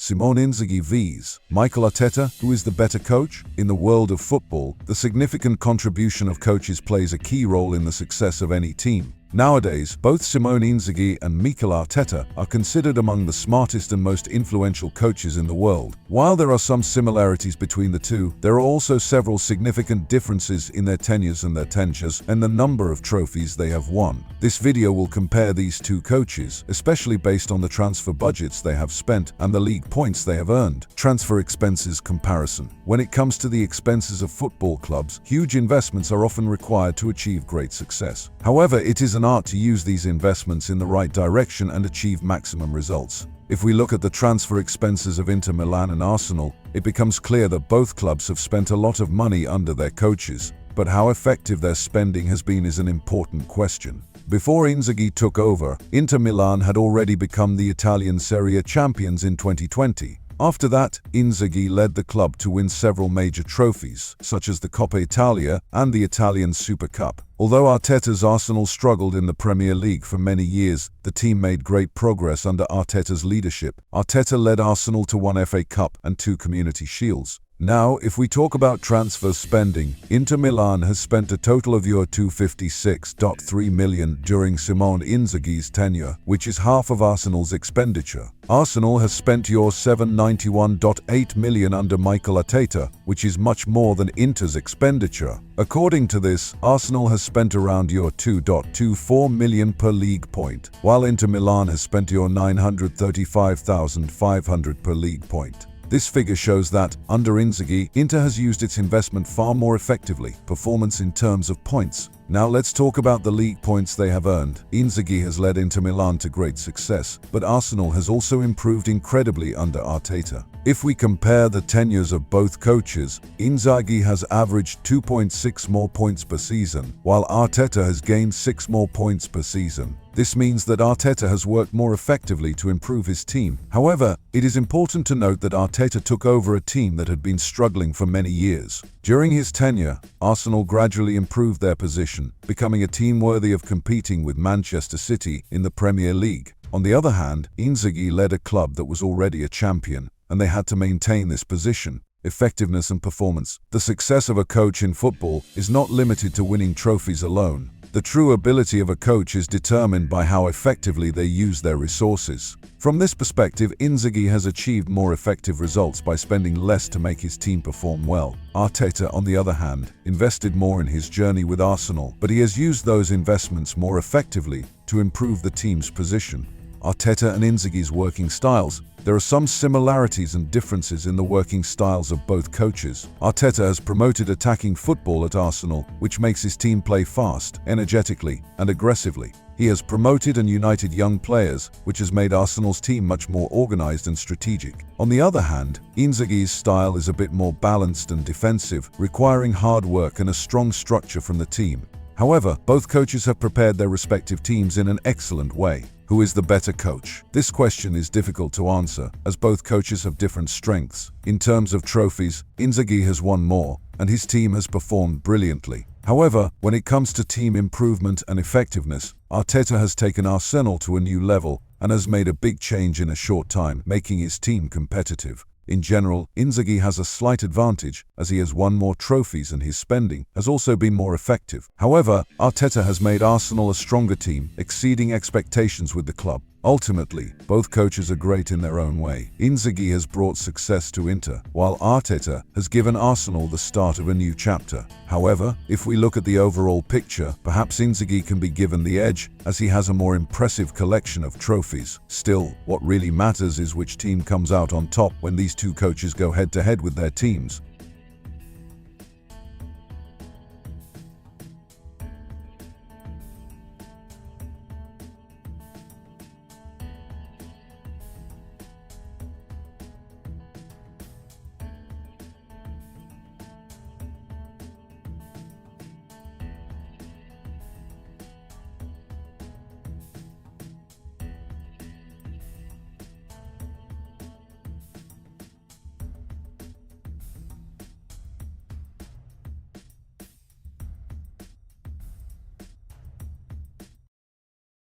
Simone Inzaghi vs. Mikel Arteta, who is the better coach? In the world of football, the significant contribution of coaches plays a key role in the success of any team. Nowadays, both Simone Inzaghi and Mikel Arteta are considered among the smartest and most influential coaches in the world. While there are some similarities between the two, there are also several significant differences in their tenures and their tenures and the number of trophies they have won. This video will compare these two coaches, especially based on the transfer budgets they have spent and the league points they have earned. Transfer expenses comparison. When it comes to the expenses of football clubs, huge investments are often required to achieve great success. However, it is an art to use these investments in the right direction and achieve maximum results. If we look at the transfer expenses of Inter Milan and Arsenal, it becomes clear that both clubs have spent a lot of money under their coaches, but how effective their spending has been is an important question. Before Inzaghi took over, Inter Milan had already become the Italian Serie A champions in 2020. After that, Inzaghi led the club to win several major trophies, such as the Coppa Italia and the Italian Super Cup. Although Arteta's Arsenal struggled in the Premier League for many years, the team made great progress under Arteta's leadership. Arteta led Arsenal to 1 FA Cup and 2 Community Shields. Now, if we talk about transfer spending, Inter Milan has spent a total of €256.3 million during Simone Inzaghi's tenure, which is half of Arsenal's expenditure. Arsenal has spent €791.8 million under Mikel Arteta, which is much more than Inter's expenditure. According to this, Arsenal has spent around €2.24 million per league point, while Inter Milan has spent €935,500 per league point. This figure shows that, under Inzaghi, Inter has used its investment far more effectively, performance in terms of points. Now let's talk about the league points they have earned. Inzaghi has led Inter Milan to great success, but Arsenal has also improved incredibly under Arteta. If we compare the tenures of both coaches, Inzaghi has averaged 2.6 more points per season, while Arteta has gained 6 more points per season. This means that Arteta has worked more effectively to improve his team. However, it is important to note that Arteta took over a team that had been struggling for many years. During his tenure, Arsenal gradually improved their position, becoming a team worthy of competing with Manchester City in the Premier League. On the other hand, Inzaghi led a club that was already a champion, and they had to maintain this position. Effectiveness and performance. The success of a coach in football is not limited to winning trophies alone. The true ability of a coach is determined by how effectively they use their resources. From this perspective, Inzaghi has achieved more effective results by spending less to make his team perform well. Arteta, on the other hand, invested more in his journey with Arsenal, but he has used those investments more effectively to improve the team's position. Arteta and Inzaghi's working styles. There are some similarities and differences in the working styles of both coaches. Arteta has promoted attacking football at Arsenal, which makes his team play fast, energetically, and aggressively. He has promoted and united young players, which has made Arsenal's team much more organized and strategic. On the other hand, Inzaghi's style is a bit more balanced and defensive, requiring hard work and a strong structure from the team. However, both coaches have prepared their respective teams in an excellent way. Who is the better coach? This question is difficult to answer, as both coaches have different strengths. In terms of trophies, Inzaghi has won more, and his team has performed brilliantly. However, when it comes to team improvement and effectiveness, Arteta has taken Arsenal to a new level and has made a big change in a short time, making his team competitive. In general, Inzaghi has a slight advantage, as he has won more trophies and his spending has also been more effective. However, Arteta has made Arsenal a stronger team, exceeding expectations with the club. Ultimately, both coaches are great in their own way. Inzaghi has brought success to Inter, while Arteta has given Arsenal the start of a new chapter. However, if we look at the overall picture, perhaps Inzaghi can be given the edge, as he has a more impressive collection of trophies. Still, what really matters is which team comes out on top when these two coaches go head-to-head with their teams.